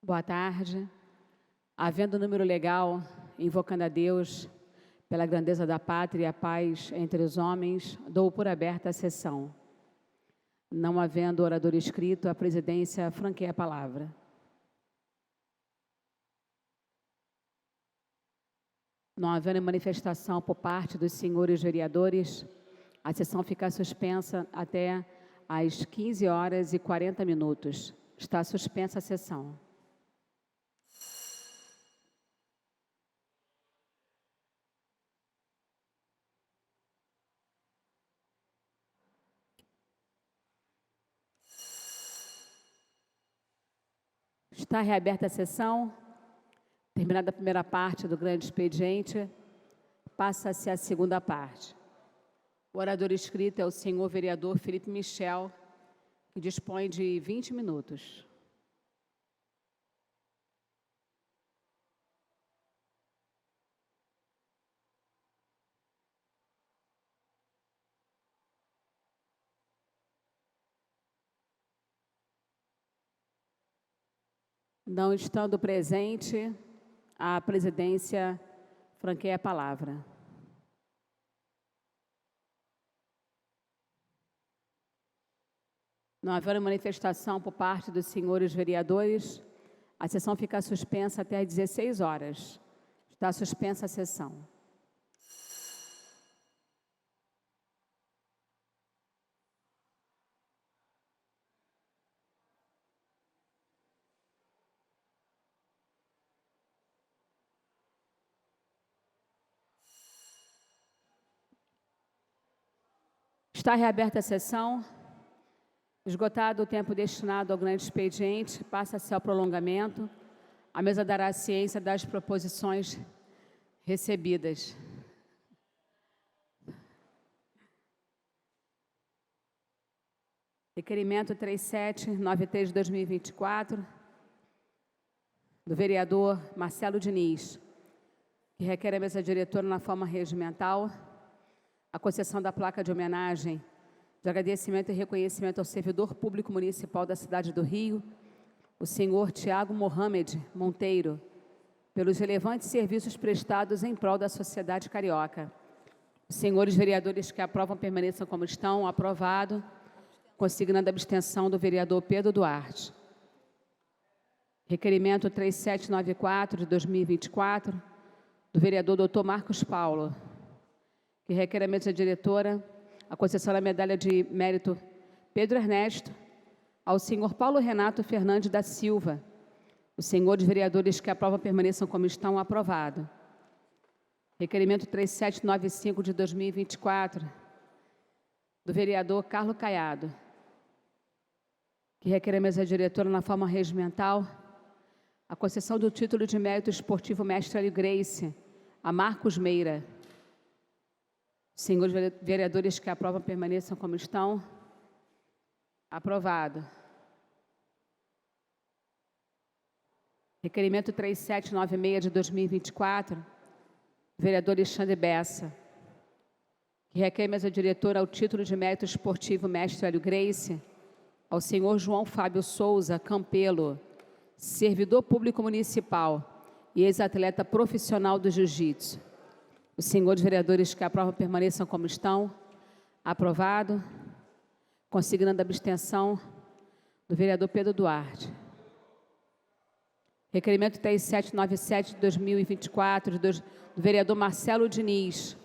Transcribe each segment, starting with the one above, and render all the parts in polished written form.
Boa tarde. Havendo número legal, invocando a Deus, pela grandeza da pátria e a paz entre os homens, dou por aberta a sessão. Não havendo orador inscrito, a presidência franqueia a palavra. Não havendo manifestação por parte dos senhores vereadores, a sessão fica suspensa até às 15h40. Está suspensa a sessão. Está reaberta a sessão. Terminada a primeira parte do grande expediente, passa-se a segunda parte. O orador inscrito é o senhor vereador Felipe Michel, que dispõe de 20 minutos. Não estando presente, a presidência franqueia a palavra. Não havendo manifestação por parte dos senhores vereadores, a sessão fica suspensa até às 16h. Está suspensa a sessão. Está reaberta a sessão. Esgotado o tempo destinado ao grande expediente, passa-se ao prolongamento. A mesa dará ciência das proposições recebidas. Requerimento 3793 de 2024, do vereador Marcelo Diniz, que requer à mesa diretora, na forma regimental, a concessão da placa de homenagem de agradecimento e reconhecimento ao servidor público municipal da cidade do Rio, o senhor Tiago Mohamed Monteiro, pelos relevantes serviços prestados em prol da sociedade carioca. Os senhores vereadores que aprovam permaneçam como estão. Aprovado. Consignando a abstenção do vereador Pedro Duarte. Requerimento 3794 de 2024, do vereador Dr. Marcos Paulo, que requer à mesa diretora a concessão da medalha de mérito Pedro Ernesto ao senhor Paulo Renato Fernandes da Silva. Os senhores vereadores que aprovam permaneçam como estão. Aprovado. Requerimento 3795 de 2024, do vereador Carlos Caiado, que requer à mesa diretora, na forma regimental, a concessão do título de mérito esportivo Mestre Hélio Grace a Marcos Meira. Senhores vereadores que aprovam permaneçam como estão. Aprovado. Requerimento 3796 de 2024, vereador Alexandre Bessa, que requer à mesa diretora o título de mérito esportivo Mestre Hélio Grace ao senhor João Fábio Souza Campelo, servidor público municipal e ex-atleta profissional do jiu-jitsu. Os senhores vereadores que aprovam permaneçam como estão. Aprovado. Consignando a abstenção do vereador Pedro Duarte. Requerimento 3797 de 2024, do vereador Marcelo Diniz,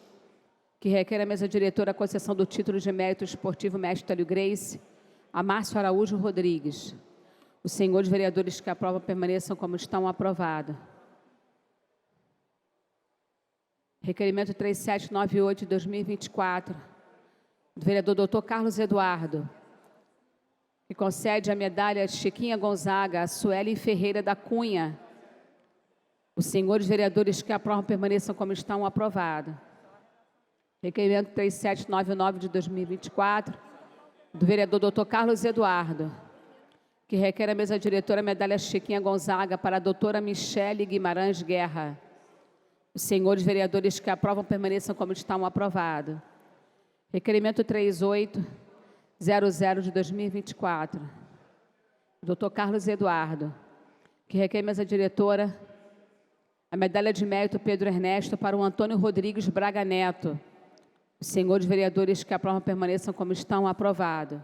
que requer à mesa diretora a concessão do título de mérito esportivo Mestre Hélio Grace a Márcio Araújo Rodrigues. Os senhores vereadores que aprovam permaneçam como estão. Aprovado. Requerimento 3798 de 2024, do vereador Dr. Carlos Eduardo, que concede a medalha Chiquinha Gonzaga a Sueli Ferreira da Cunha. Os senhores vereadores que aprovam permaneçam como estão. Aprovado. Requerimento 3799 de 2024, do vereador Dr. Carlos Eduardo, que requer à mesa diretora a medalha Chiquinha Gonzaga para a doutora Michele Guimarães Guerra. Os senhores vereadores que aprovam permaneçam como estão. Aprovado. Requerimento 3800 de 2024, do Dr. Carlos Eduardo, que requer a mesa diretora a medalha de mérito Pedro Ernesto para o Antônio Rodrigues Braga Neto. Os senhores vereadores que aprovam permaneçam como estão, aprovado.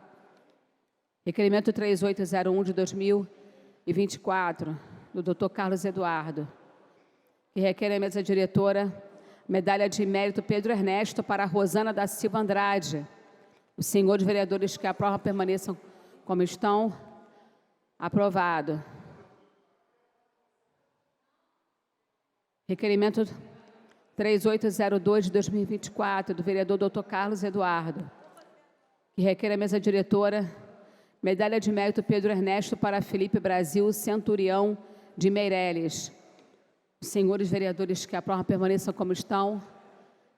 Requerimento 3801 de 2024, do Dr. Carlos Eduardo, que requer a mesa diretora medalha de mérito Pedro Ernesto para a Rosana da Silva Andrade. Os senhores vereadores que aprovam permaneçam como estão, aprovado. Requerimento 3802 de 2024, do vereador Dr. Carlos Eduardo, que requer a mesa diretora medalha de mérito Pedro Ernesto para Felipe Brasil Centurião de Meireles. Os senhores vereadores que aprovam permaneçam como estão,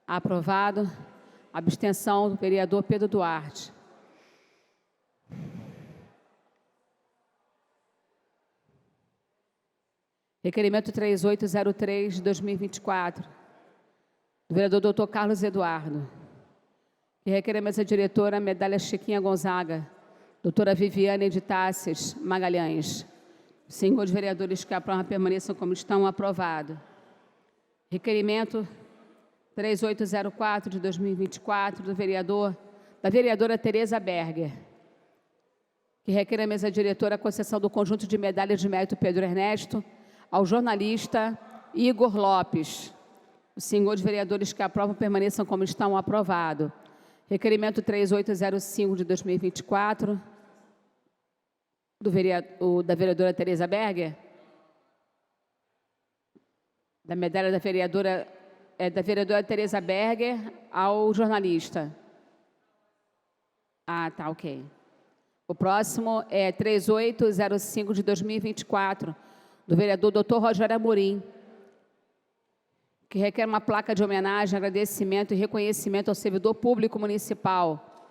aprovado. Abstenção do vereador Pedro Duarte. Requerimento 3803 de 2024, do vereador Dr. Carlos Eduardo, que requer a mesa diretora medalha Chiquinha Gonzaga, doutora Viviane de Tassis Magalhães. Os senhores vereadores que aprovam permaneçam como estão, aprovado. Requerimento 3804 de 2024, da vereadora Tereza Berger, que requer a mesa diretora a concessão do conjunto de medalhas de mérito Pedro Ernesto ao jornalista Igor Lopes. Os senhores vereadores que aprovam permaneçam como estão, aprovado. Requerimento 3805 de 2024, da vereadora Tereza Berger, da medalha da vereadora Tereza Berger ao jornalista. Ah, tá, ok. O próximo é 3805 de 2024, do vereador Dr. Rogério Amorim, que requer uma placa de homenagem, agradecimento e reconhecimento ao servidor público municipal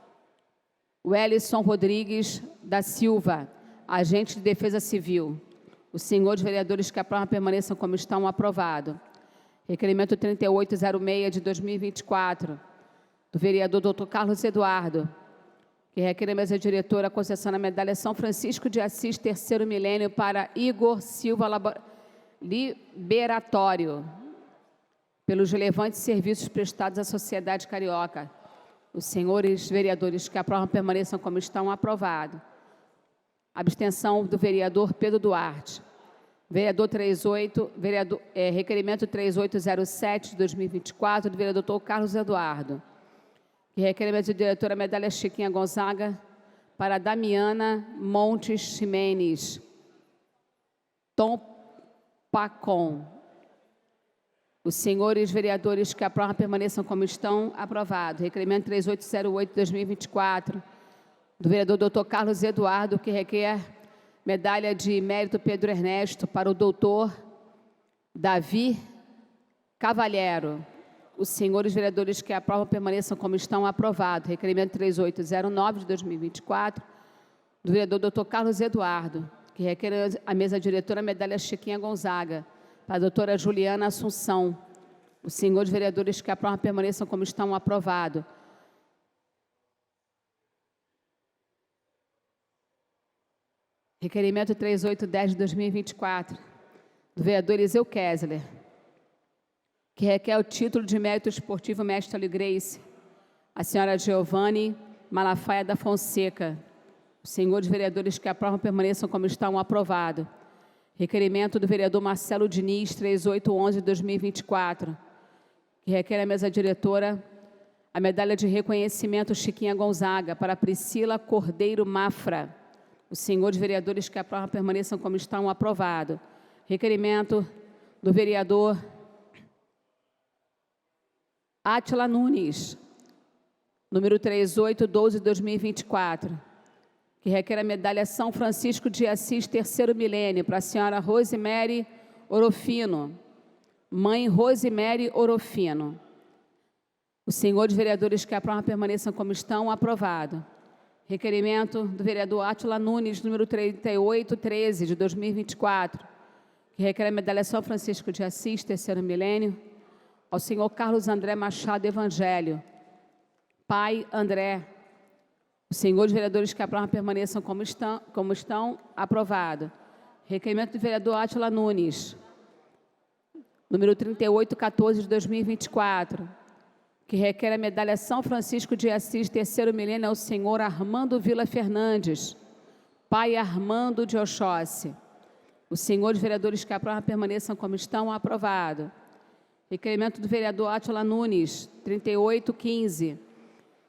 Wellison Rodrigues da Silva, agente de defesa civil. Os senhores vereadores que aprovam permaneçam como estão, aprovado. Requerimento 3806 de 2024, do vereador Dr. Carlos Eduardo, que requer a mesa diretora a concessão da medalha São Francisco de Assis, terceiro milênio, para Igor Silva Liberatório, pelos relevantes serviços prestados à sociedade carioca. Os senhores vereadores que aprovam permaneçam como estão, aprovado. Abstenção do vereador Pedro Duarte. Requerimento 3807 de 2024, do vereador Dr. Carlos Eduardo, que requer a mesa diretora medalha Chiquinha Gonzaga para Damiana Montes Ximenes Tom Pacon. Os senhores vereadores que aprovam permaneçam como estão, aprovado. Requerimento 3808 de 2024, do vereador Dr. Carlos Eduardo, que requer medalha de mérito Pedro Ernesto para o doutor Davi Cavalheiro. Os senhores vereadores que aprovam permaneçam como estão, aprovado. Requerimento 3809 de 2024, do vereador Dr. Carlos Eduardo, que requer a mesa diretora medalha Chiquinha Gonzaga para a doutora Juliana Assunção. Os senhores vereadores que aprovam permaneçam como estão, aprovado. Requerimento 3810 de 2024, do vereador Eliseu Kessler, que requer o título de mérito esportivo mestre Aligrace, a senhora Giovanni Malafaia da Fonseca. Os senhores vereadores que aprovam permaneçam como estão, aprovado. Requerimento do vereador Marcelo Diniz, 3811 de 2024, que requer a mesa diretora a medalha de reconhecimento Chiquinha Gonzaga para Priscila Cordeiro Mafra. Os senhores vereadores que aprovam permaneçam como estão, aprovado. Requerimento do vereador Átila Nunes, número 3812 de 2024, que requer a medalha São Francisco de Assis, terceiro milênio, para a senhora Rosemary Orofino, mãe Rosemary Orofino. Os senhores vereadores que aprovam permaneçam como estão, aprovado. Requerimento do vereador Átila Nunes, número 3813 de 2024, que requer a medalha São Francisco de Assis, terceiro milênio, ao senhor Carlos André Machado Evangelho, pai André. Os senhores vereadores que aprovam permaneçam como estão, aprovado. Requerimento do vereador Átila Nunes, número 3814 de 2024, que requer a medalha São Francisco de Assis, terceiro milênio, ao senhor Armando Vila Fernandes, pai Armando de Oxóssi. Os senhores vereadores que aprovam permaneçam como estão. Aprovado. Requerimento do vereador Átila Nunes, 3815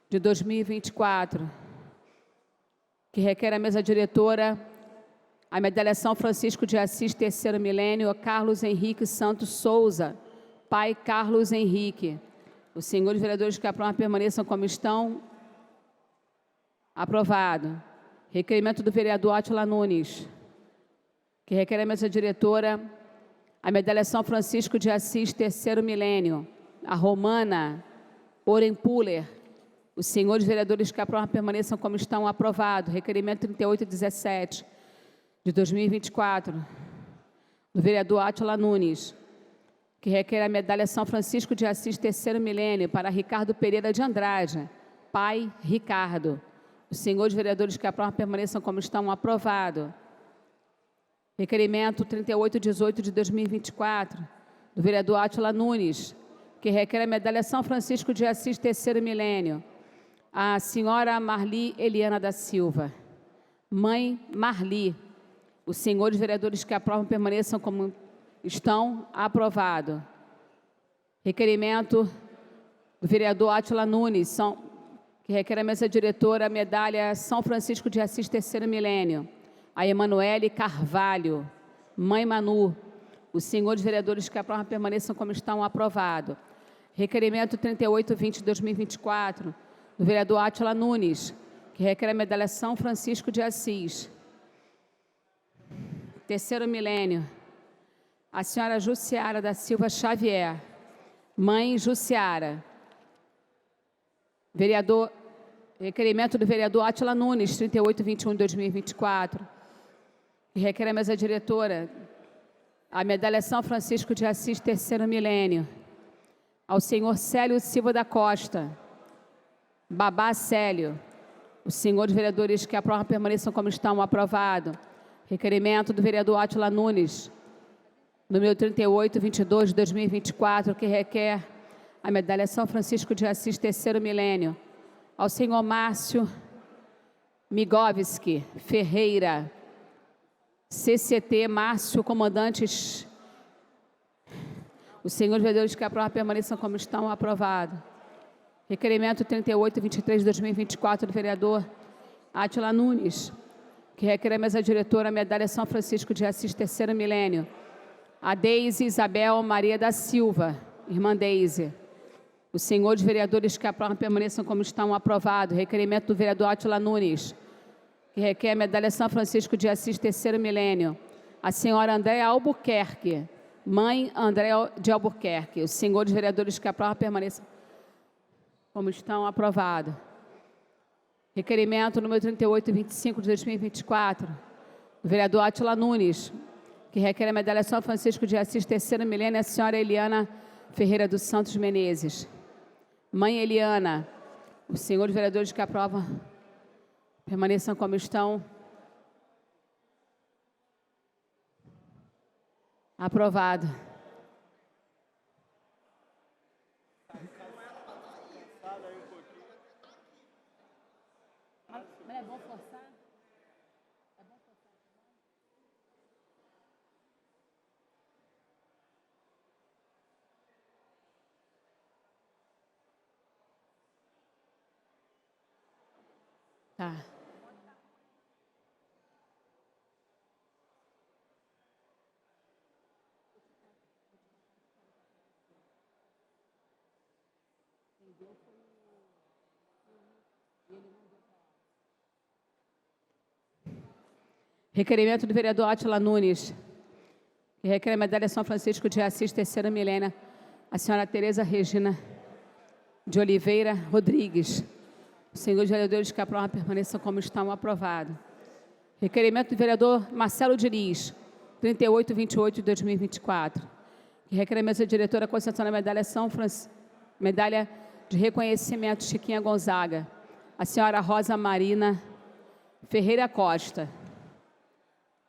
de 2024, que requer a mesa diretora a medalha São Francisco de Assis, terceiro milênio, a Carlos Henrique Santos Souza, pai Carlos Henrique. Os senhores vereadores que aprovam permaneçam como estão. Aprovado. Requerimento do vereador Átila Nunes, que requer a mesa diretora a medalha São Francisco de Assis, terceiro milênio, a Romana Orempuller. Os senhores vereadores que aprovam permaneçam como estão. Aprovado. Requerimento 3817 de 2024, do vereador Átila Nunes, que requer a medalha São Francisco de Assis, terceiro milênio, para Ricardo Pereira de Andrade, pai Ricardo. Os senhores vereadores que aprovam permaneçam como estão. Aprovado. Requerimento 3818 de 2024, do vereador Átila Nunes, que requer a medalha São Francisco de Assis, terceiro milênio, a senhora Marli Eliana da Silva, mãe Marli. Os senhores vereadores que aprovam permaneçam como estão. Aprovado. Requerimento do vereador Átila Nunes, que requer a mesa diretora a medalha São Francisco de Assis, terceiro milênio, a Emanuele Carvalho, mãe Manu. Os senhores vereadores que aprovam permaneçam como estão. Aprovado. Requerimento 3820 de 2024, do vereador Átila Nunes, que requer a medalha São Francisco de Assis, terceiro milênio, a senhora Jussiara da Silva Xavier, mãe Jussiara. Requerimento do vereador Átila Nunes, 3821 de 2024, que requer a mesa diretora a medalha São Francisco de Assis, terceiro milênio, ao senhor Célio Silva da Costa, babá Célio. Os senhores vereadores que aprovam permaneçam como estão. Aprovado. Requerimento do vereador Átila Nunes, número 3822 de 2024, que requer a medalha São Francisco de Assis, terceiro milênio, ao senhor Márcio Migovski Ferreira, CCT Márcio, comandantes. Os senhores vereadores que aprovam permaneçam como estão. Aprovado. Requerimento 3823 de 2024 do vereador Átila Nunes, que requer a mesa diretora a medalha São Francisco de Assis, terceiro milênio, a Deise Isabel Maria da Silva, irmã Deise. Os senhores vereadores que aprovam permaneçam como estão. Aprovado. Requerimento do vereador Átila Nunes, que requer a medalha São Francisco de Assis, terceiro milênio, a senhora Andréa Albuquerque, mãe Andréa de Albuquerque. Os senhores vereadores que aprovam permaneçam como estão. Aprovado. Requerimento número 3825 de 2024, do vereador Átila Nunes, que requer a medalha São Francisco de Assis, terceiro milênio, a senhora Eliana Ferreira dos Santos Menezes, mãe Eliana. Os senhores vereadores que aprovam permaneçam como estão. Aprovado. Mas é bom forçar? É bom forçar? Tá. Requerimento do vereador Átila Nunes, que requer a medalha São Francisco de Assis, terceira milênia, a senhora Tereza Regina de Oliveira Rodrigues. Os senhores vereadores que aprovam permaneçam como estão. Aprovado. Requerimento do vereador Marcelo Diniz, 3828 de 2024, que requer a mesa diretora a concessão da medalha de reconhecimento Chiquinha Gonzaga, a senhora Rosa Marina Ferreira Costa.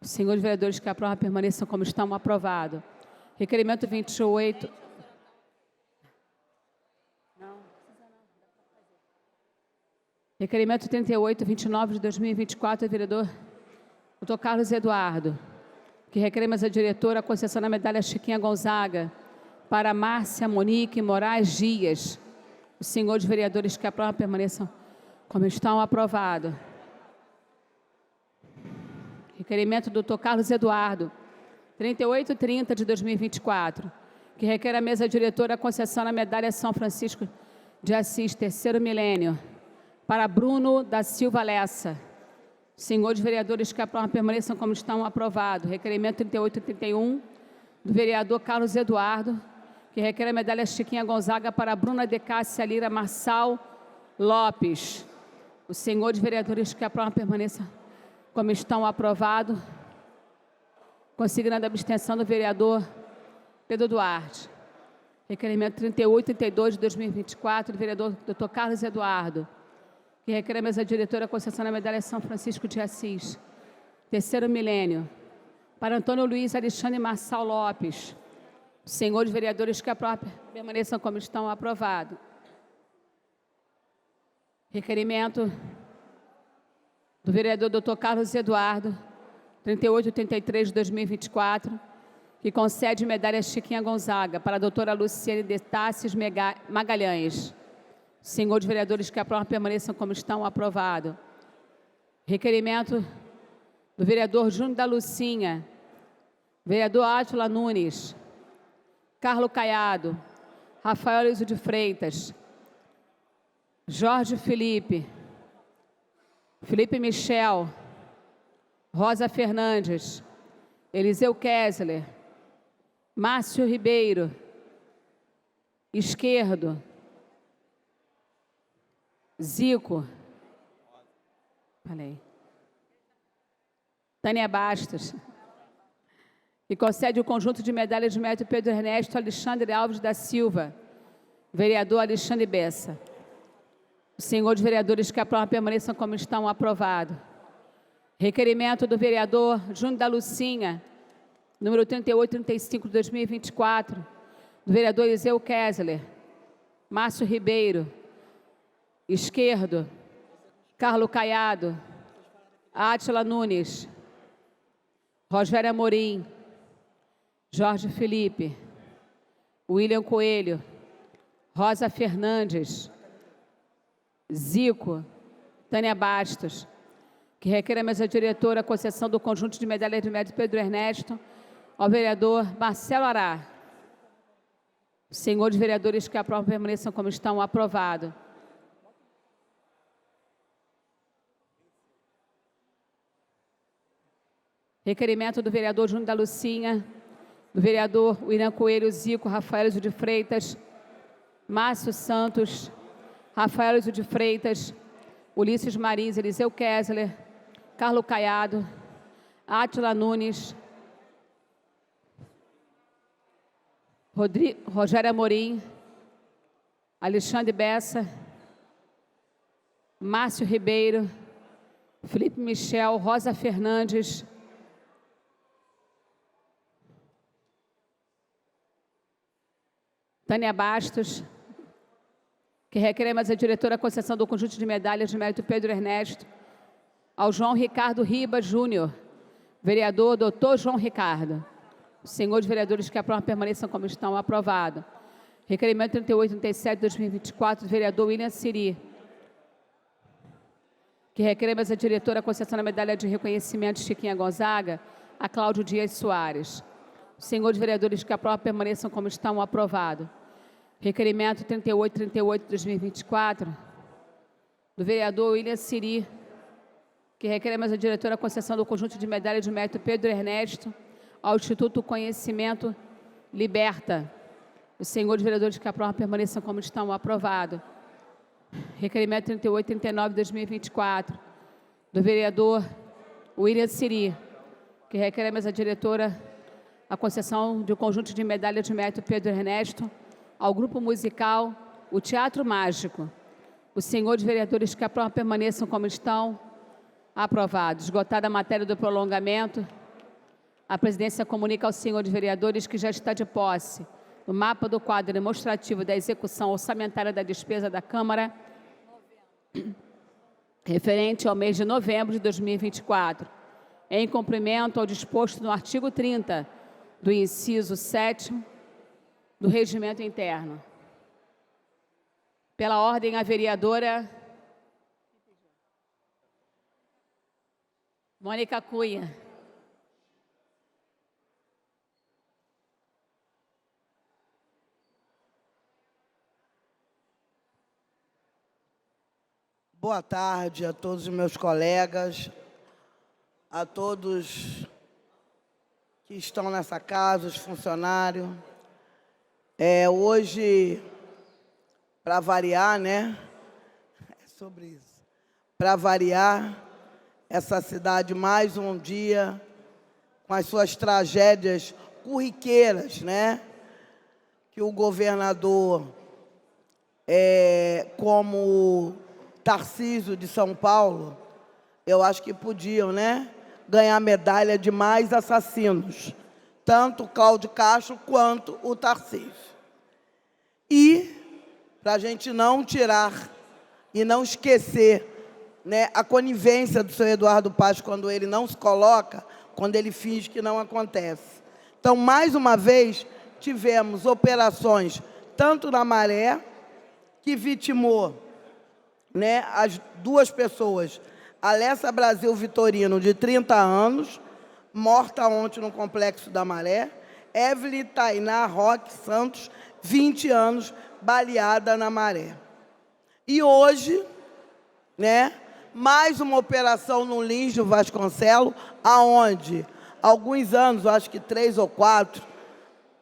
Os senhores vereadores que aprovam permaneçam como estão. Aprovado. Requerimento 28. Requerimento 3829 de 2024, vereador Dr. Carlos Eduardo, que requer mesa diretora a concessão da medalha Chiquinha Gonzaga para Márcia Monique Moraes Dias. Os senhores vereadores que aprovam permaneçam como estão. Aprovado. Requerimento do Dr. Carlos Eduardo, 3830 de 2024, que requer a mesa diretora a concessão da medalha São Francisco de Assis, terceiro milênio, para Bruno da Silva Lessa. Senhores vereadores que aprovam permaneçam como estão. Aprovado. Requerimento 3831 do vereador Carlos Eduardo, que requer a medalha Chiquinha Gonzaga para Bruna de Cássia Lira Marçal Lopes. Os senhores vereadores que aprovam permaneçam como estão. Aprovado. Consignando a abstenção do vereador Pedro Duarte. Requerimento 3832 de 2024 do vereador Dr. Carlos Eduardo, que requer a mesa diretora a concessão da medalha São Francisco de Assis, terceiro milênio, para Antônio Luiz Alexandre Marçal Lopes. Senhores vereadores que aprovam permaneçam como estão. Aprovado. Requerimento do vereador Dr. Carlos Eduardo, 3883 de 2024, que concede medalha Chiquinha Gonzaga para a doutora Luciane de Tassis Magalhães. Senhores vereadores que aprovam permaneçam como estão. Aprovado. Requerimento do vereador Júnior da Lucinha, vereador Átila Nunes, Carlos Caiado, Rafael Eliso de Freitas, Jorge Felipe, Felipe Michel, Rosa Fernandes, Eliseu Kessler, Márcio Ribeiro, Esquerdo, Zico, falei, Tânia Bastos, e concede o conjunto de medalhas de mérito Pedro Ernesto Alexandre Alves da Silva, vereador Alexandre Bessa. Os senhores vereadores que aprovam permaneçam como estão. Aprovado. Requerimento do vereador Júnior da Lucinha, número 3835 de 2024, do vereador Eliseu Kessler, Márcio Ribeiro, Esquerdo, Carlos Caiado, Átila Nunes, Rogério Amorim, Jorge Felipe, William Coelho, Rosa Fernandes, Zico, Tânia Bastos, que requer a mesa diretora a concessão do conjunto de medalhas de mérito Pedro Ernesto ao vereador Marcelo Ará. Senhores vereadores que aprovam permaneçam como estão. Aprovado. Requerimento do vereador Júnior da Lucinha, do vereador William Coelho, Zico, Rafael Eliso de Freitas, Márcio Santos, Rafael Eliso de Freitas, Ulisses Marins, Eliseu Kessler, Carlos Caiado, Átila Nunes, Rogério Amorim, Alexandre Bessa, Márcio Ribeiro, Felipe Michel, Rosa Fernandes, Tânia Bastos, que requer a mesa diretora a concessão do conjunto de medalhas de mérito Pedro Ernesto ao João Ricardo Riba Júnior, vereador doutor João Ricardo. Os senhores vereadores que aprovam permaneçam como estão. Aprovado. Requerimento 3837 de 2024, do vereador William Siri, que requer a mesa diretora a concessão da medalha de reconhecimento Chiquinha Gonzaga a Cláudio Dias Soares. Os senhores vereadores que aprovam permaneçam como estão. Aprovado. Requerimento 3838 de 2024, do vereador William Siri, que requer a mesa diretora a concessão do conjunto de medalha de mérito Pedro Ernesto ao Instituto Conhecimento Liberta. Os senhores vereadores que aprovam permaneçam como estão. Aprovado. Requerimento 3839 de 2024, do vereador William Siri, que requer a mesa diretora a concessão de um conjunto de medalha de mérito Pedro Ernesto ao grupo musical O Teatro Mágico. Os senhores vereadores que aprovam permaneçam como estão. Aprovado. Esgotada a matéria do prolongamento, A presidência comunica aos senhores vereadores que já está de posse no mapa do quadro demonstrativo da execução orçamentária da despesa da Câmara referente ao mês de novembro de 2024, em cumprimento ao disposto no artigo 30 do inciso 7º do Regimento Interno. Pela ordem, a vereadora Mônica Cunha. Boa tarde a todos os meus colegas, a todos que estão nessa casa, os funcionários. Hoje, para variar, né? É sobre isso. Para variar, essa cidade mais um dia com as suas tragédias corriqueiras, né? Que o governador, como Tarcísio de São Paulo, eu acho que podiam, né, ganhar medalha de mais assassinos, tanto o Cláudio Castro quanto o Tarcísio. E, para a gente não tirar e não esquecer, né, a conivência do seu Eduardo Paes quando ele não se coloca, quando ele finge que não acontece. Então, mais uma vez, tivemos operações, tanto na Maré, que vitimou, né, as duas pessoas, Alessa Brasil Vitorino, de 30 anos, morta ontem no Complexo da Maré, Evelyn Tainá Roque Santos, 20 anos, baleada na Maré. E hoje, né, mais uma operação no Lins do Vasconcelos, aonde, há alguns anos, acho que 3 ou 4,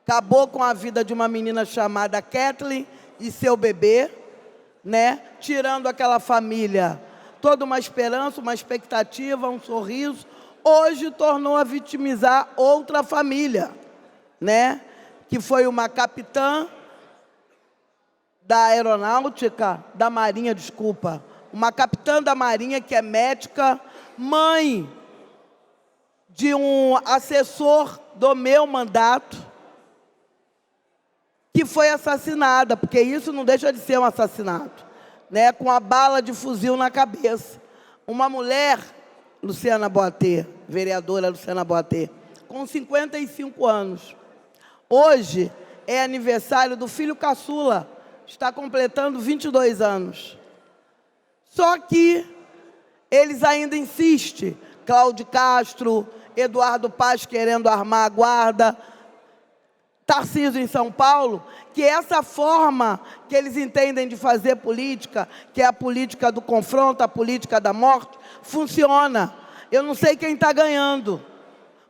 acabou com a vida de uma menina chamada Kathleen e seu bebê, né, tirando aquela família toda uma esperança, uma expectativa, um sorriso. Hoje tornou a vitimizar outra família, né, que foi uma capitã da aeronáutica, da Marinha, desculpa, uma capitã da Marinha que é médica, mãe de um assessor do meu mandato, que foi assassinada, porque isso não deixa de ser um assassinato, né, com a bala de fuzil na cabeça. Uma mulher, Luciana Boatê, vereadora Luciana Boatê, com 55 anos. Hoje é aniversário do filho caçula, está completando 22 anos. Só que eles ainda insistem, Cláudio Castro, Eduardo Paes querendo armar a guarda, Tarcísio em São Paulo, que essa forma que eles entendem de fazer política, que é a política do confronto, a política da morte, funciona. Eu não sei quem está ganhando,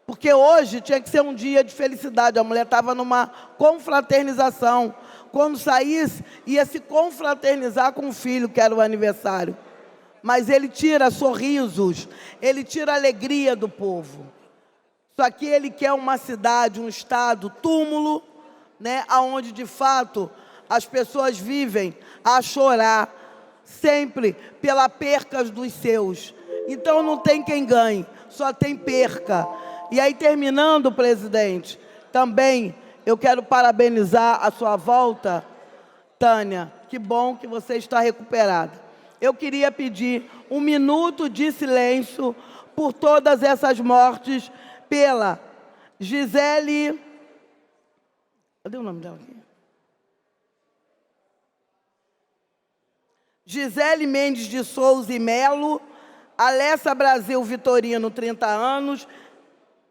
porque hoje tinha que ser um dia de felicidade, a mulher estava numa confraternização, quando saísse, ia se confraternizar com o filho, que era o aniversário. Mas ele tira sorrisos, ele tira a alegria do povo. Só que ele quer uma cidade, um estado, túmulo, né, onde, de fato, as pessoas vivem a chorar, sempre pela perca dos seus. Então, não tem quem ganhe, só tem perca. E aí, terminando, presidente, também eu quero parabenizar a sua volta, Tânia. Que bom que você está recuperada. Eu queria pedir 1 minuto de silêncio por todas essas mortes, pela Gisele... Cadê o nome dela aqui? Gisele Mendes de Souza e Melo, Alessa Brasil Vitorino, 30 anos,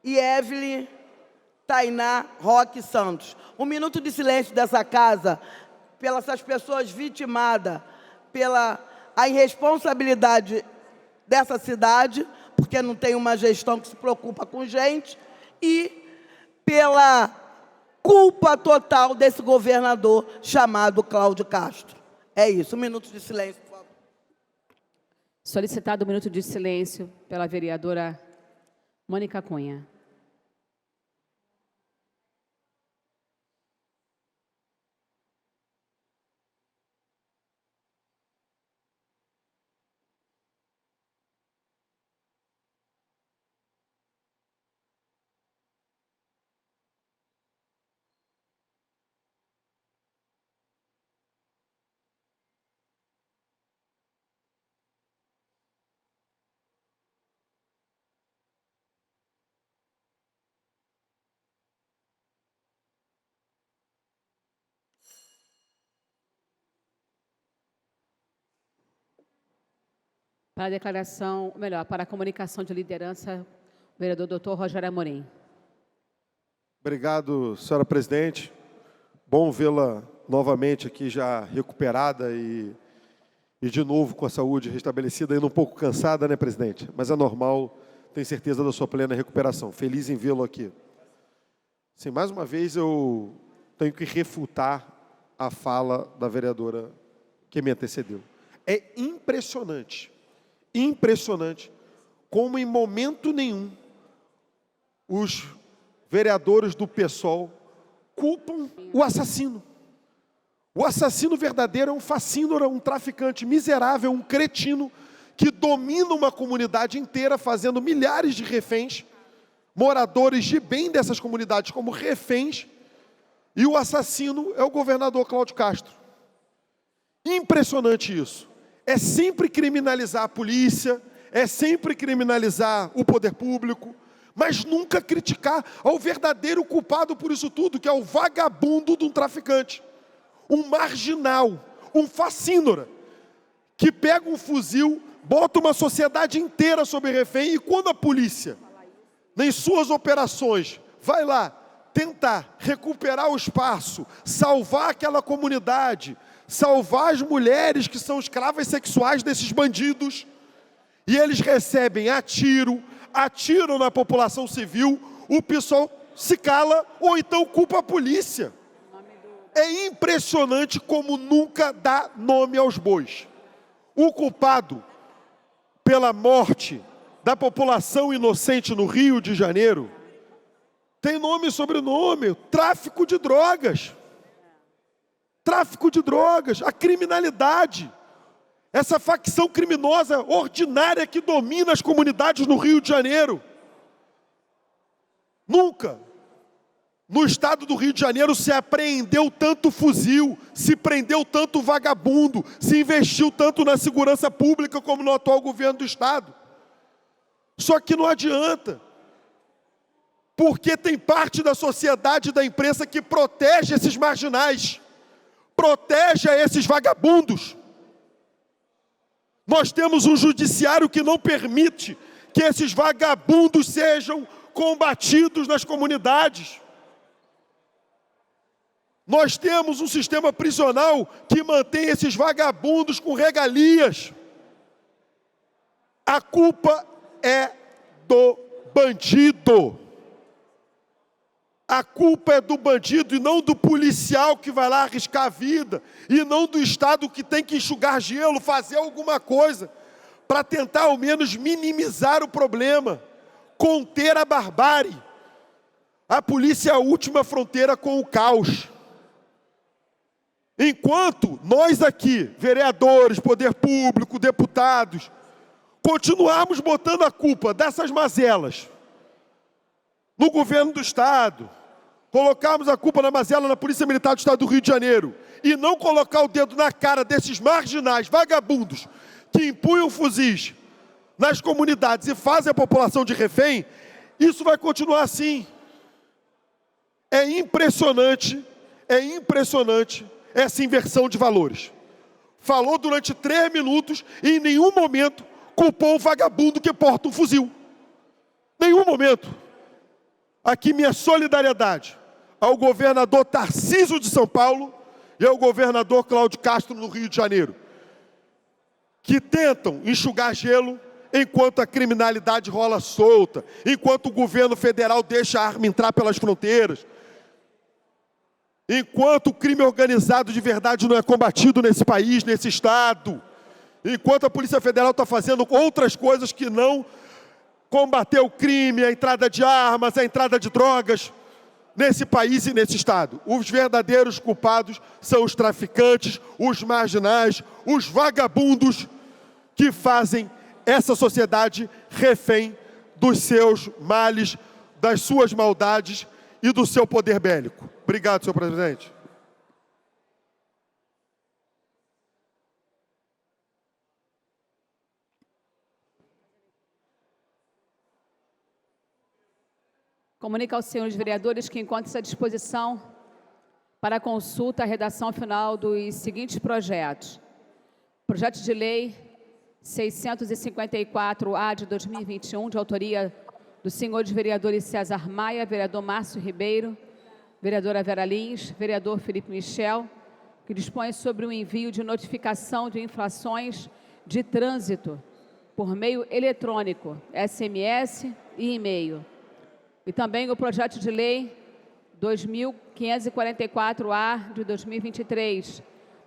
e Evelyn Tainá Roque Santos. 1 minuto de silêncio dessa casa, pelas essas pessoas vitimadas, pela a irresponsabilidade dessa cidade, porque não tem uma gestão que se preocupa com gente, e pela culpa total desse governador chamado Cláudio Castro. É isso, 1 minuto de silêncio, por favor. Solicitado 1 minuto de silêncio pela vereadora Mônica Cunha. Para a declaração, melhor, para a comunicação de liderança, o vereador Dr. Rogério Amorim. Obrigado, senhora presidente. Bom vê-la novamente aqui já recuperada e de novo com a saúde restabelecida, ainda um pouco cansada, né, presidente? Mas é normal, tenho certeza da sua plena recuperação. Feliz em vê-lo aqui. Sim, mais uma vez eu tenho que refutar a fala da vereadora que me antecedeu. É impressionante, impressionante, como em momento nenhum os vereadores do PSOL culpam o assassino. O assassino verdadeiro é um facínora, um traficante miserável, um cretino que domina uma comunidade inteira, fazendo milhares de reféns, moradores de bem dessas comunidades como reféns, e o assassino é o governador Cláudio Castro. Impressionante isso. É sempre criminalizar a polícia, é sempre criminalizar o poder público, mas nunca criticar ao verdadeiro culpado por isso tudo, que é o vagabundo de um traficante. Um marginal, um facínora, que pega um fuzil, bota uma sociedade inteira sob refém, e quando a polícia, em suas operações, vai lá tentar recuperar o espaço, salvar aquela comunidade, salvar as mulheres que são escravas sexuais desses bandidos, e eles recebem atiram na população civil, o pessoal se cala ou então culpa a polícia. É impressionante como nunca dá nome aos bois. O culpado pela morte da população inocente no Rio de Janeiro tem nome e sobrenome: tráfico de drogas. Tráfico de drogas, a criminalidade. Essa facção criminosa ordinária que domina as comunidades no Rio de Janeiro. Nunca no estado do Rio de Janeiro se apreendeu tanto fuzil, se prendeu tanto vagabundo, se investiu tanto na segurança pública como no atual governo do estado. Só que não adianta, porque tem parte da sociedade e da imprensa que protege esses marginais, protege esses vagabundos. Nós temos um judiciário que não permite que esses vagabundos sejam combatidos nas comunidades. Nós temos um sistema prisional que mantém esses vagabundos com regalias. A culpa é do bandido. A culpa é do bandido e não do policial que vai lá arriscar a vida, e não do Estado que tem que enxugar gelo, fazer alguma coisa para tentar ao menos minimizar o problema, conter a barbárie. A polícia é a última fronteira com o caos. Enquanto nós aqui, vereadores, poder público, deputados, continuarmos botando a culpa dessas mazelas no governo do Estado, colocarmos a culpa na mazela na Polícia Militar do Estado do Rio de Janeiro e não colocar o dedo na cara desses marginais, vagabundos, que empunham fuzis nas comunidades e fazem a população de refém, isso vai continuar assim. É impressionante essa inversão de valores. Falou durante 3 minutos e em nenhum momento culpou o vagabundo que porta um fuzil. Nenhum momento. Aqui minha solidariedade ao governador Tarcísio de São Paulo e ao governador Cláudio Castro no Rio de Janeiro, que tentam enxugar gelo enquanto a criminalidade rola solta, enquanto o governo federal deixa a arma entrar pelas fronteiras, enquanto o crime organizado de verdade não é combatido nesse país, nesse estado, enquanto a Polícia Federal está fazendo outras coisas que não combater o crime, a entrada de armas, a entrada de drogas nesse país e nesse estado. Os verdadeiros culpados são os traficantes, os marginais, os vagabundos que fazem essa sociedade refém dos seus males, das suas maldades e do seu poder bélico. Obrigado, senhor presidente. Comunica aos senhores vereadores que encontra-se à disposição para consulta a redação final dos seguintes projetos. Projeto de lei 654-A de 2021, de autoria dos senhores vereadores César Maia, vereador Márcio Ribeiro, vereadora Vera Lins, vereador Felipe Michel, que dispõe sobre o envio de notificação de infrações de trânsito por meio eletrônico, SMS e e-mail. E também o projeto de lei 2544-A de 2023,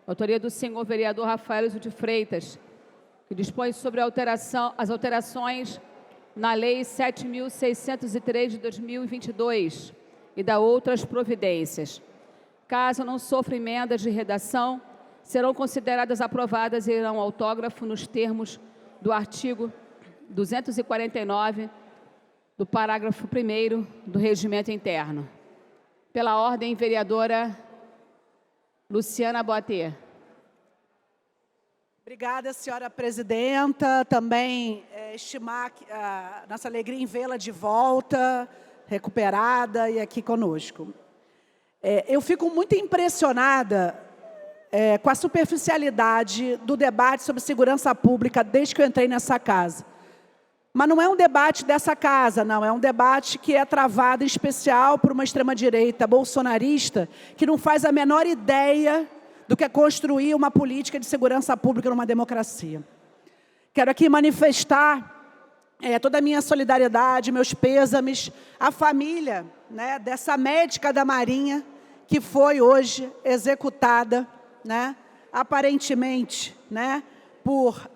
autoria do senhor vereador Rafael de Freitas, que dispõe sobre as alterações na Lei 7.603 de 2022 e da outras providências. Caso não sofra emendas de redação, serão consideradas aprovadas e irão autógrafo nos termos do artigo 249 do parágrafo 1º do Regimento Interno. Pela ordem, vereadora Luciana Boatê. Obrigada, senhora presidenta. Também estimar a nossa alegria em vê-la de volta, recuperada e aqui conosco. Eu fico muito impressionada com a superficialidade do debate sobre segurança pública desde que eu entrei nessa casa. Mas não é um debate dessa casa, não. É um debate que é travado em especial por uma extrema-direita bolsonarista que não faz a menor ideia do que é construir uma política de segurança pública numa democracia. Quero aqui manifestar toda a minha solidariedade, meus pêsames, à família, né, dessa médica da Marinha que foi hoje executada, né, aparentemente, né, por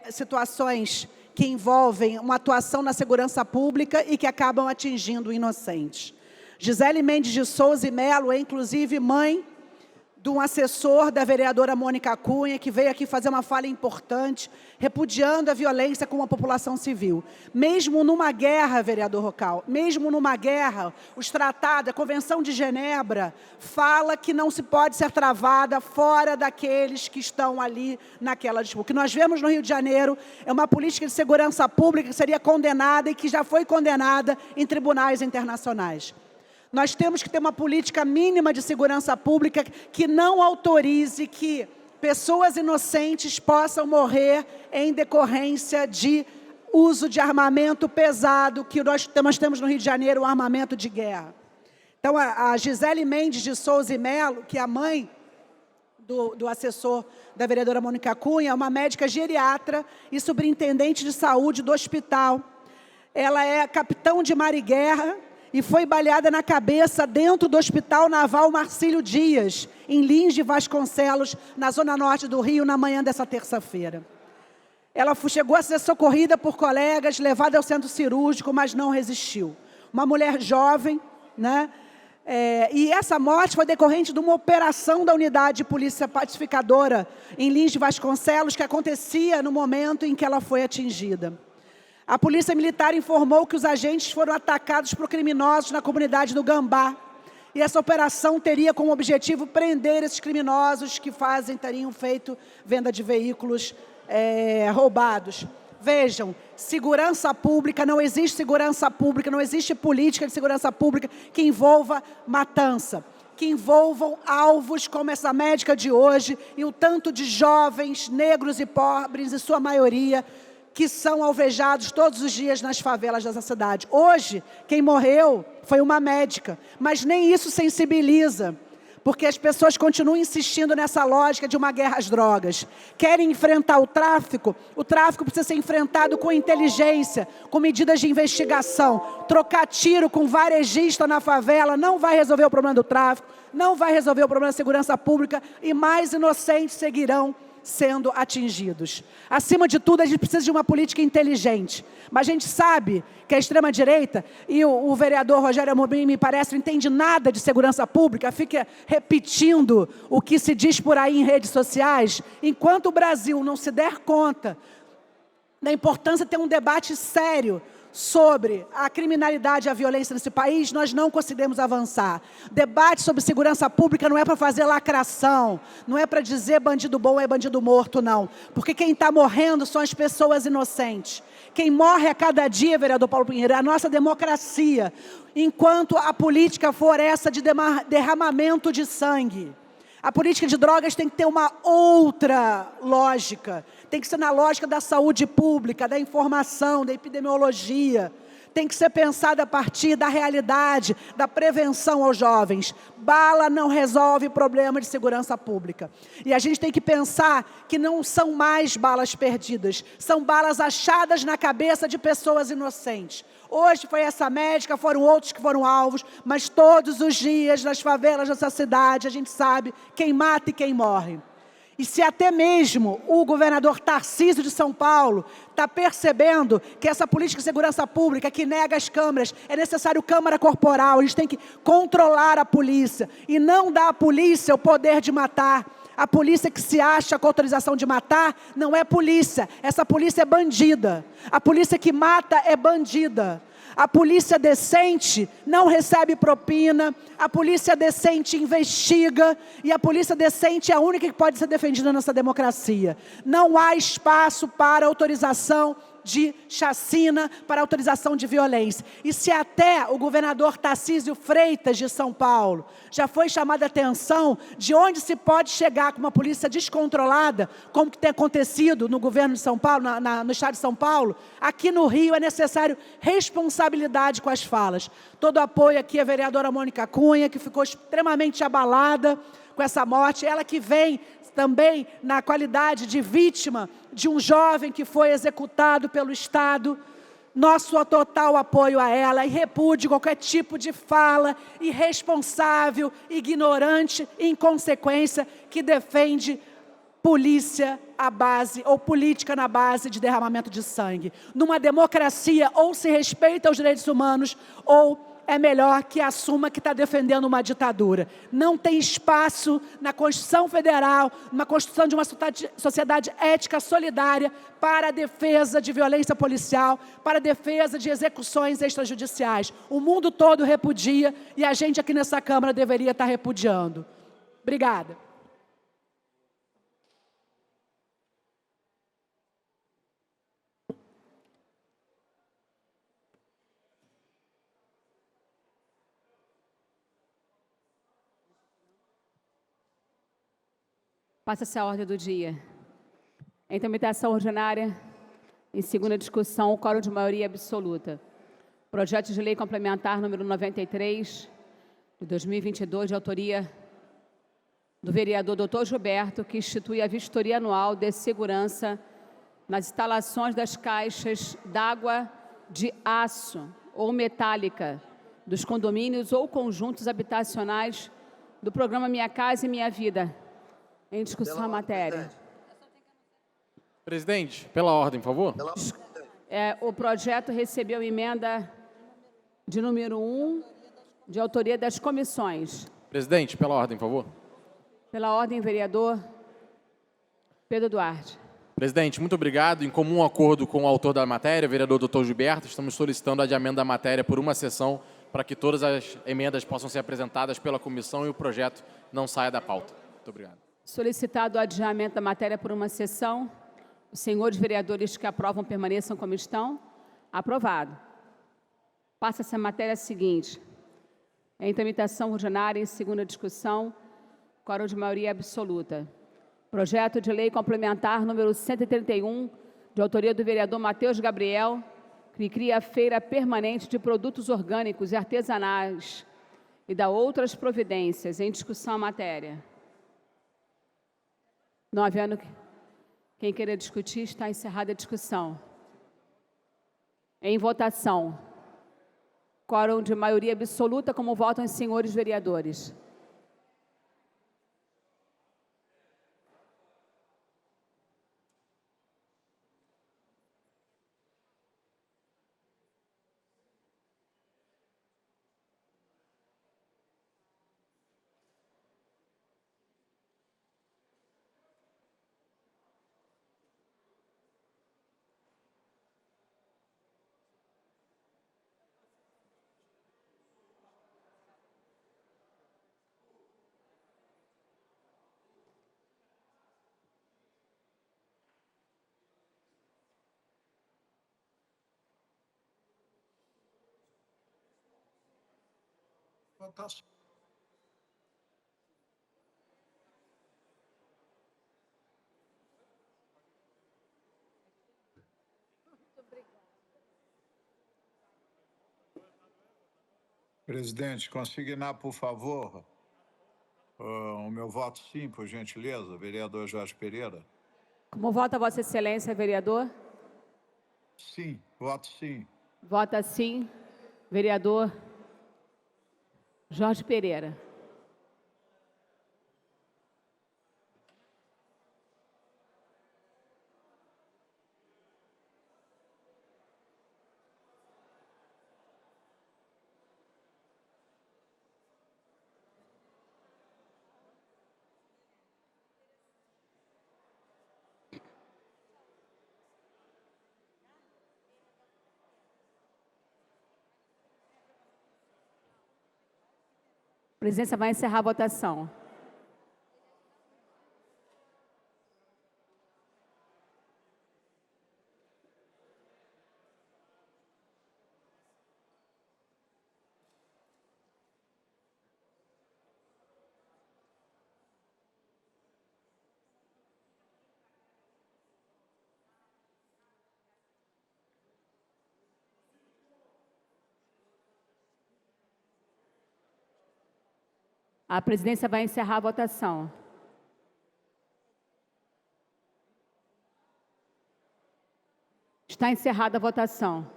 situações que envolvem uma atuação na segurança pública e que acabam atingindo inocentes. Gisele Mendes de Souza e Melo é, inclusive, mãe de um assessor da vereadora Mônica Cunha, que veio aqui fazer uma fala importante, repudiando a violência com a população civil. Mesmo numa guerra, vereador Rocal, mesmo numa guerra, os tratados, a Convenção de Genebra, fala que não se pode ser travada fora daqueles que estão ali naquela disputa. O que nós vemos no Rio de Janeiro é uma política de segurança pública que seria condenada e que já foi condenada em tribunais internacionais. Nós temos que ter uma política mínima de segurança pública que não autorize que pessoas inocentes possam morrer em decorrência de uso de armamento pesado, que nós temos no Rio de Janeiro, um armamento de guerra. Então, a Gisele Mendes de Souza e Melo, que é a mãe do assessor da vereadora Mônica Cunha, é uma médica geriatra e superintendente de saúde do hospital. Ela é capitão de mar e guerra, e foi baleada na cabeça dentro do Hospital Naval Marcílio Dias, em Lins de Vasconcelos, na zona norte do Rio, na manhã dessa terça-feira. Ela chegou a ser socorrida por colegas, levada ao centro cirúrgico, mas não resistiu. Uma mulher jovem, né? E essa morte foi decorrente de uma operação da unidade de polícia pacificadora em Lins de Vasconcelos, que acontecia no momento em que ela foi atingida. A Polícia Militar informou que os agentes foram atacados por criminosos na comunidade do Gambá. E essa operação teria como objetivo prender esses criminosos que teriam feito venda de veículos roubados. Vejam, segurança pública, não existe segurança pública, não existe política de segurança pública que envolva matança, que envolvam alvos como essa médica de hoje e o tanto de jovens, negros e pobres, em sua maioria, que são alvejados todos os dias nas favelas dessa cidade. Hoje, quem morreu foi uma médica, mas nem isso sensibiliza, porque as pessoas continuam insistindo nessa lógica de uma guerra às drogas. Querem enfrentar o tráfico precisa ser enfrentado com inteligência, com medidas de investigação. Trocar tiro com varejista na favela não vai resolver o problema do tráfico, não vai resolver o problema da segurança pública e mais inocentes seguirão sendo atingidos. Acima de tudo, a gente precisa de uma política inteligente. Mas a gente sabe que a extrema-direita, e o vereador Rogério Amorim, me parece, não entende nada de segurança pública, fica repetindo o que se diz por aí em redes sociais, enquanto o Brasil não se der conta da importância de ter um debate sério sobre a criminalidade e a violência nesse país, nós não conseguimos avançar. Debate sobre segurança pública não é para fazer lacração, não é para dizer bandido bom é bandido morto, não. Porque quem está morrendo são as pessoas inocentes. Quem morre a cada dia, vereador Paulo Pinheiro, é a nossa democracia, enquanto a política for essa de derramamento de sangue. A política de drogas tem que ter uma outra lógica. Tem que ser na lógica da saúde pública, da informação, da epidemiologia. Tem que ser pensada a partir da realidade, da prevenção aos jovens. Bala não resolve problema de segurança pública. E a gente tem que pensar que não são mais balas perdidas, são balas achadas na cabeça de pessoas inocentes. Hoje foi essa médica, foram outros que foram alvos, mas todos os dias nas favelas dessa cidade a gente sabe quem mata e quem morre. E se até mesmo o governador Tarcísio de São Paulo está percebendo que essa política de segurança pública que nega as câmeras, é necessário câmara corporal, a gente tem que controlar a polícia e não dar à polícia o poder de matar. A polícia que se acha com autorização de matar não é polícia, essa polícia é bandida. A polícia que mata é bandida. A polícia decente não recebe propina, a polícia decente investiga e a polícia decente é a única que pode ser defendida nessa democracia. Não há espaço para autorização de chacina, para autorização de violência. E se até o governador Tarcísio Freitas de São Paulo já foi chamado a atenção de onde se pode chegar com uma polícia descontrolada, como que tem acontecido no governo de São Paulo, no estado de São Paulo, aqui no Rio é necessário responsabilidade com as falas. Todo apoio aqui à vereadora Mônica Cunha, que ficou extremamente abalada com essa morte, ela que vem também na qualidade de vítima de um jovem que foi executado pelo Estado. Nosso total apoio a ela e repúdio qualquer tipo de fala irresponsável, ignorante, inconsequência, que defende polícia à base, ou política na base de derramamento de sangue. Numa democracia, ou se respeita os direitos humanos, ou é melhor que assuma que está defendendo uma ditadura. Não tem espaço na Constituição Federal, na construção de uma sociedade ética solidária para a defesa de violência policial, para a defesa de execuções extrajudiciais. O mundo todo repudia e a gente aqui nessa Câmara deveria estar repudiando. Obrigada. Passa-se a ordem do dia. Em tramitação ordinária, em segunda discussão, o quórum de maioria absoluta. Projeto de lei complementar número 93, de 2022, de autoria do vereador Dr. Gilberto, que institui a vistoria anual de segurança nas instalações das caixas d'água de aço ou metálica dos condomínios ou conjuntos habitacionais do programa Minha Casa e Minha Vida. Em discussão a matéria. Presidente, pela ordem, por favor. O projeto recebeu emenda de número 1, de autoria das comissões. Presidente, pela ordem, por favor. Pela ordem, vereador Pedro Duarte. Presidente, muito obrigado. Em comum acordo com o autor da matéria, vereador Dr. Gilberto, estamos solicitando o adiamento da matéria por uma sessão para que todas as emendas possam ser apresentadas pela comissão e o projeto não saia da pauta. Muito obrigado. Solicitado o adiamento da matéria por uma sessão. Os senhores vereadores que aprovam permaneçam como estão. Aprovado. Passa-se a matéria seguinte. Em tramitação ordinária, em segunda discussão, quórum de maioria absoluta. Projeto de lei complementar número 131, de autoria do vereador Matheus Gabriel, que cria a feira permanente de produtos orgânicos e artesanais e dá outras providências. Em discussão a matéria. Não havendo quem queira discutir, está encerrada a discussão. Em votação. Quórum de maioria absoluta, como votam os senhores vereadores. Fantástico. Presidente, consignar, por favor, o meu voto sim, por gentileza, vereador Jorge Pereira. Como vota Vossa Excelência, vereador? Sim, voto sim. Vota sim, vereador Jorge Pereira. A presidência vai encerrar a votação. A presidência vai encerrar a votação. Está encerrada a votação.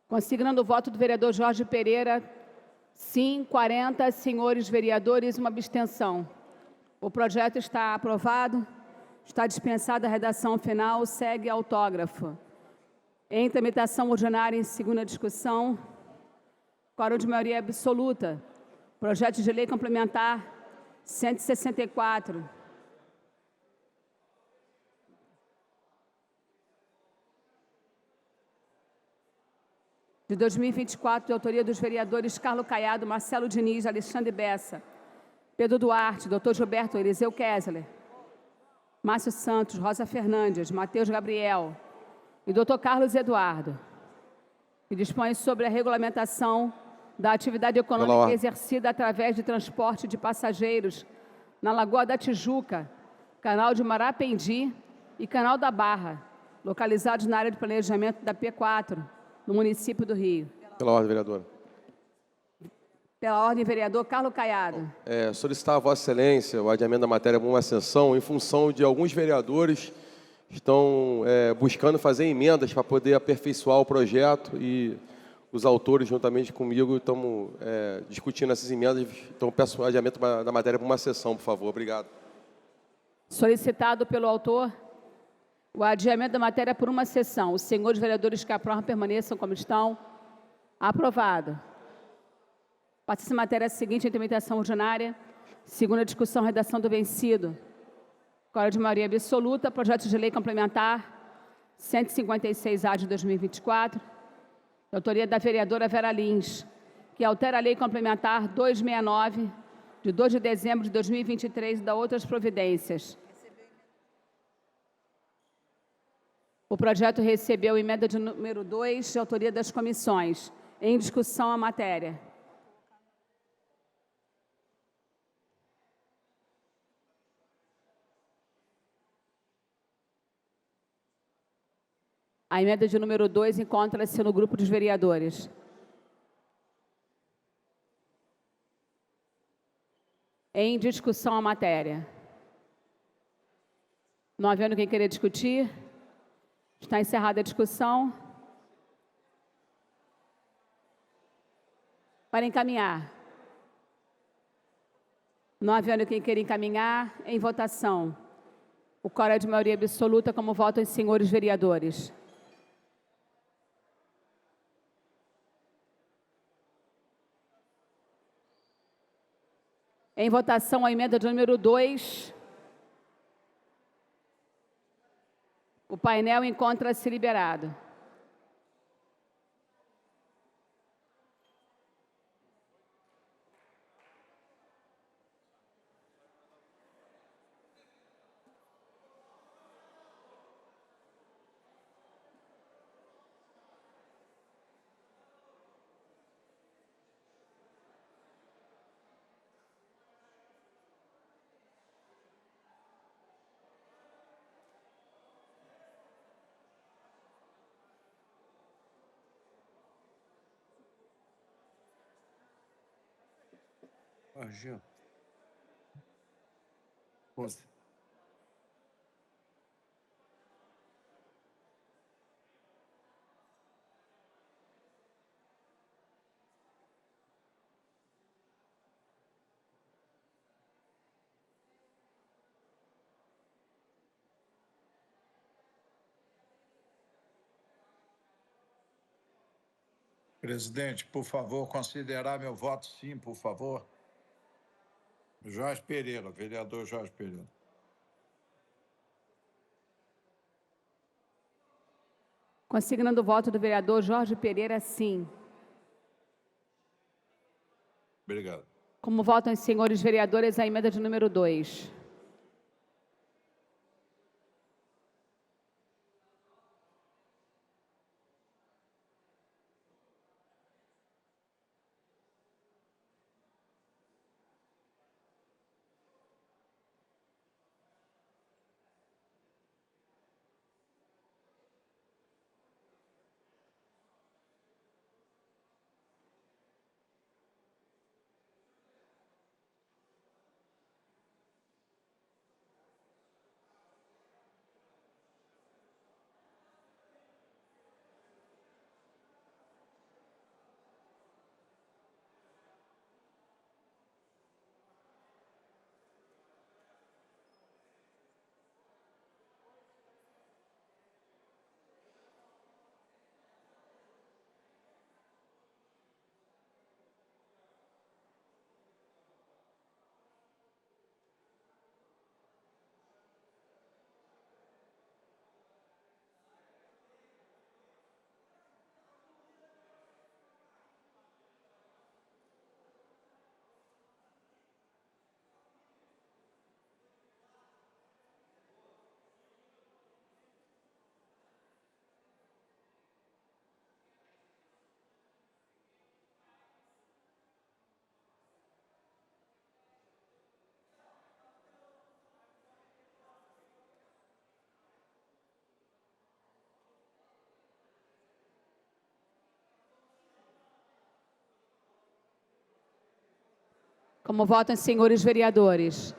Consignando o voto do vereador Jorge Pereira, sim, 40 senhores vereadores, uma abstenção. O projeto está aprovado, está dispensada a redação final, segue autógrafo. Em tramitação ordinária em segunda discussão, quórum de maioria absoluta. Projeto de lei complementar 164. De 2024, de autoria dos vereadores Carlos Caiado, Marcelo Diniz, Alexandre Bessa, Pedro Duarte, Dr. Gilberto Eliseu Kessler, Márcio Santos, Rosa Fernandes, Matheus Gabriel e Dr. Carlos Eduardo, que dispõe sobre a regulamentação da atividade econômica exercida através de transporte de passageiros na Lagoa da Tijuca, Canal de Marapendi e Canal da Barra, localizados na área de planejamento da P4, no município do Rio. Pela ordem, vereadora. Pela ordem, vereador Carlos Caiado. Solicitar a Vossa Excelência o adiamento da matéria para uma sessão em função de alguns vereadores que estão buscando fazer emendas para poder aperfeiçoar o projeto e os autores, juntamente comigo, estamos discutindo essas emendas. Então, peço o adiamento da matéria para uma sessão, por favor. Obrigado. Solicitado pelo autor o adiamento da matéria por uma sessão. Os senhores vereadores que aprovam permaneçam como estão. Aprovado. Passa-se a matéria seguinte em tramitação ordinária. Segunda discussão, redação do vencido. Quórum de maioria absoluta. Projeto de lei complementar 156A de 2024. De autoria da vereadora Vera Lins, que altera a lei complementar 269, de 2 de dezembro de 2023, e da outras providências. O projeto recebeu emenda de número 2, de autoria das comissões. Em discussão a matéria. A emenda de número 2 encontra-se no grupo dos vereadores. Em discussão a matéria. Não havendo quem queira discutir, está encerrada a discussão. Para encaminhar. Não havendo quem queira encaminhar, em votação. O quórum é de maioria absoluta, como votam os senhores vereadores. Em votação, a emenda de número 2. O painel encontra-se liberado. Gil. Você. Presidente, por favor, considerar meu voto sim, por favor. Jorge Pereira, vereador Jorge Pereira. Consignando o voto do vereador Jorge Pereira, sim. Obrigado. Como votam os senhores vereadores a emenda de número 2? Como votam os senhores vereadores?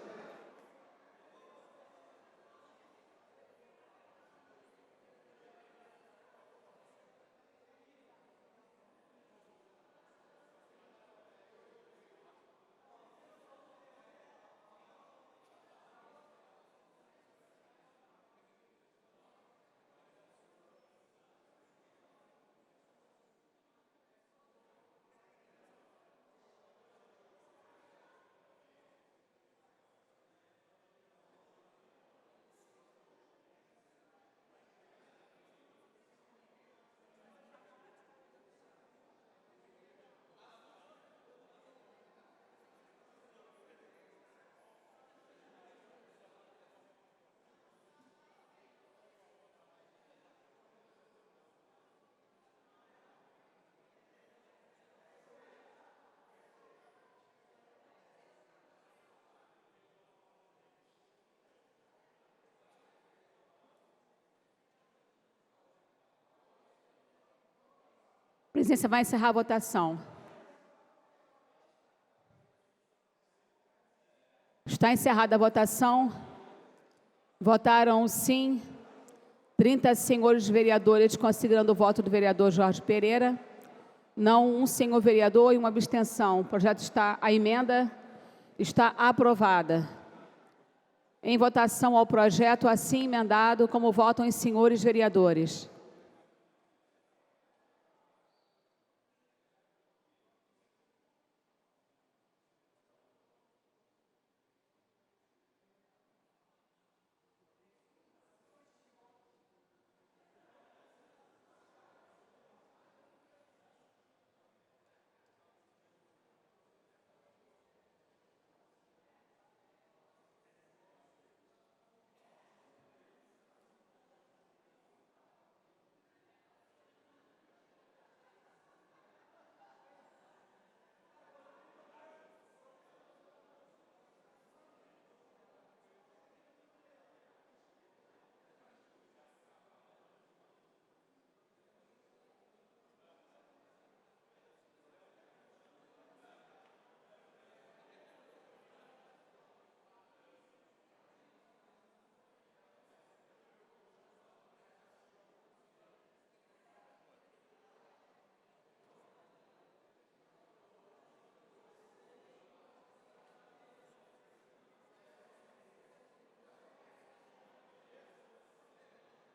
A presidência vai encerrar a votação. Está encerrada a votação. Votaram sim 30 senhores vereadores, considerando o voto do vereador Jorge Pereira. Não um senhor vereador e uma abstenção. A emenda está aprovada. Em votação ao projeto assim emendado, como votam os senhores vereadores.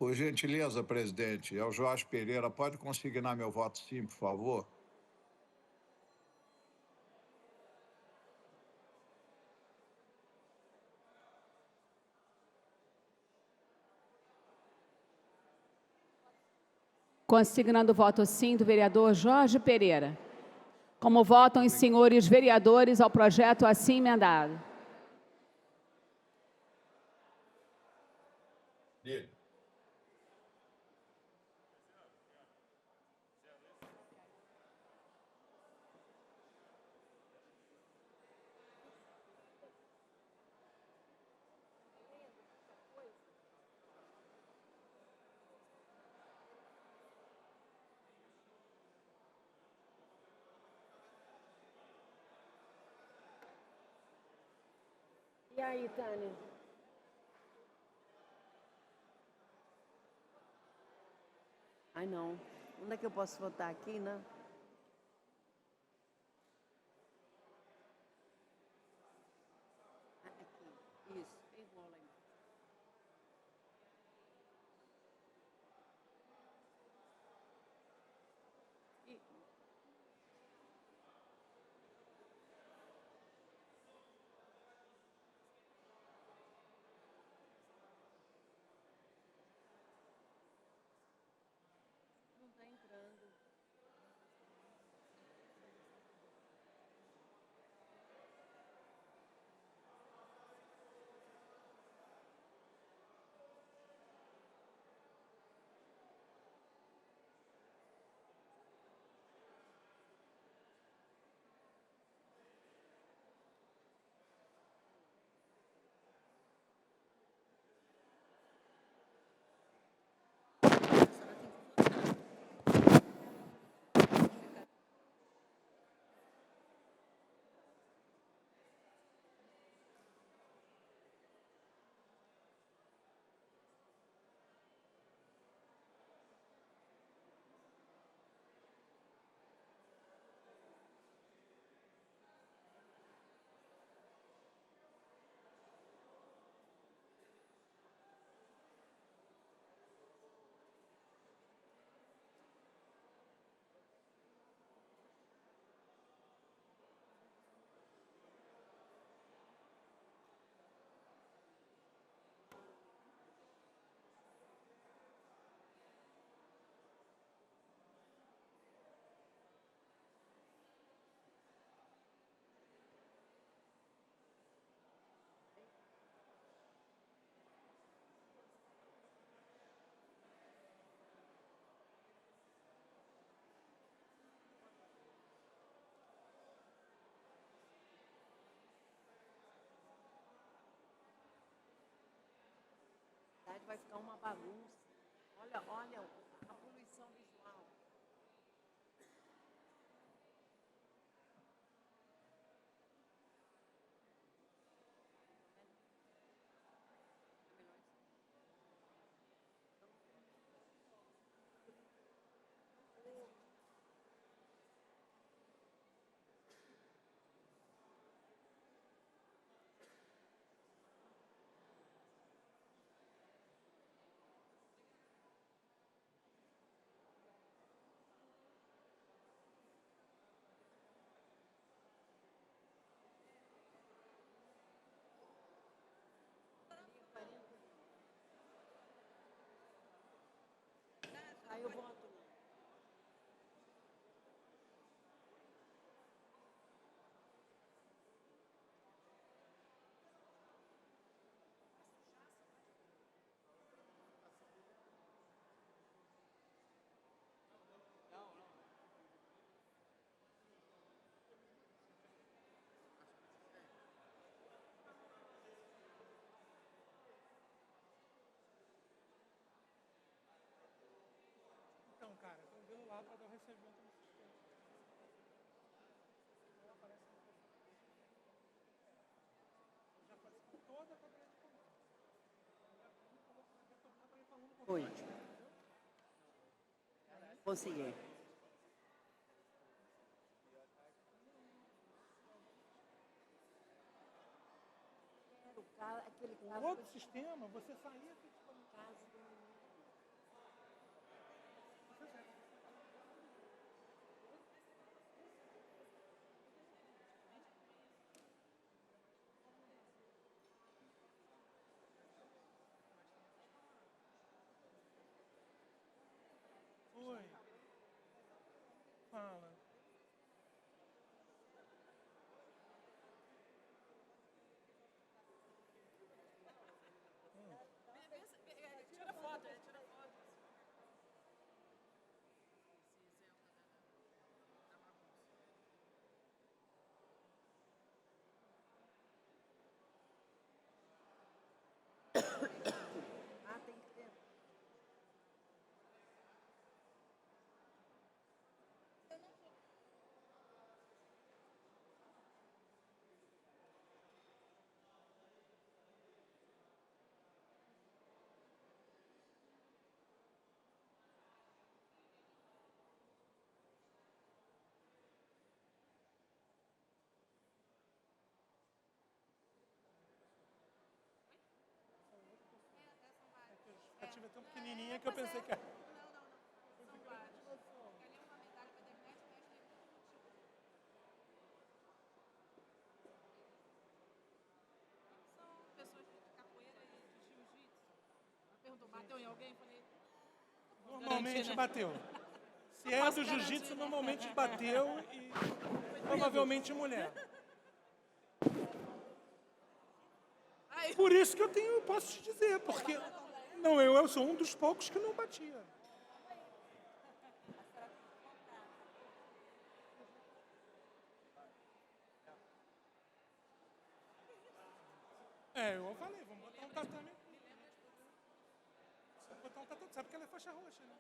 Por gentileza, presidente, é o Jorge Pereira. Pode consignar meu voto sim, por favor? Consignando o voto sim do vereador Jorge Pereira. Como votam os senhores vereadores ao projeto assim emendado? E aí, Tânia? Ai, não. Onde é que eu posso votar? Aqui, né? Aqui. Isso. Enrola aí. Não está entrando. Vai ficar uma bagunça. Olha a poluição visual. Aí eu voto. Então, cara, tô vendo lá para dar o recebimento no sistema. Não aparece no já apareceu toda a tabela de comando. Oi. Consegui. Aquele caso. O outro sistema, você saía e ficava no caso do A justificativa é tão pequenininha que eu pensei que era. Normalmente bateu. Se é do jiu-jitsu, normalmente bateu e provavelmente mulher. Por isso que eu posso te dizer, porque não, eu sou um dos poucos que não batia. Eu falei, vamos botar um tatame. Botar um tatame, sabe que ela é faixa roxa, né?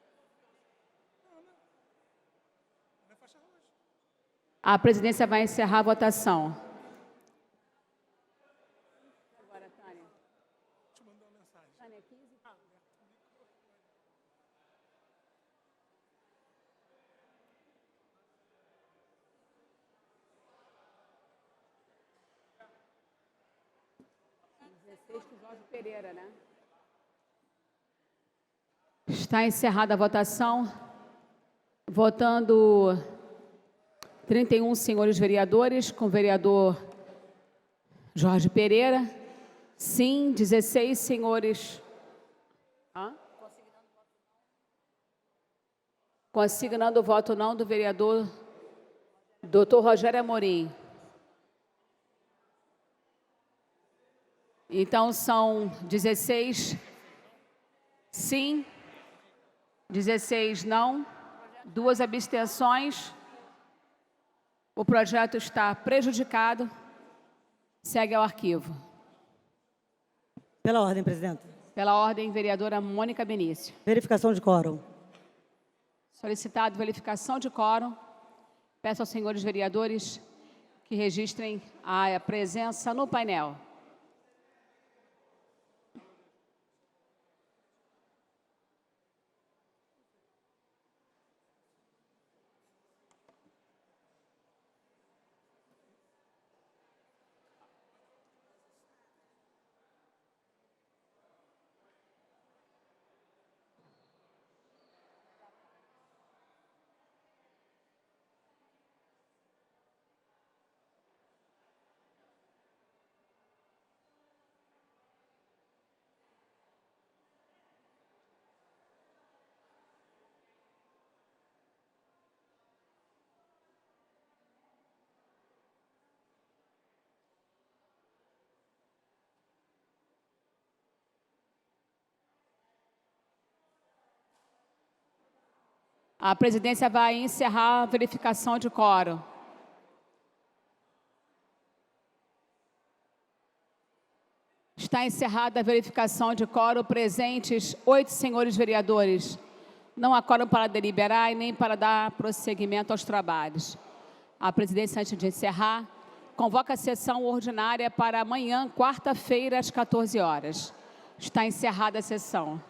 Não. Ela é faixa roxa. A presidência vai encerrar a votação. Agora, Tânia. Deixa eu mandar uma mensagem. Tânia, 15. Jorge Pereira, né? Está encerrada a votação. Votando 31 senhores vereadores, com o vereador Jorge Pereira. Sim, 16 senhores. Consignando o voto não do vereador Dr. Rogério Amorim. Então, são 16 sim, 16 não, 2 abstenções. O projeto está prejudicado. Segue ao arquivo. Pela ordem, presidente. Pela ordem, vereadora Mônica Benício. Verificação de quórum. Solicitado verificação de quórum. Peço aos senhores vereadores que registrem a presença no painel. A presidência vai encerrar a verificação de quórum. Está encerrada a verificação de quórum. Presentes 8 senhores vereadores. Não há quórum para deliberar e nem para dar prosseguimento aos trabalhos. A presidência, antes de encerrar, convoca a sessão ordinária para amanhã, quarta-feira, às 14 horas. Está encerrada a sessão.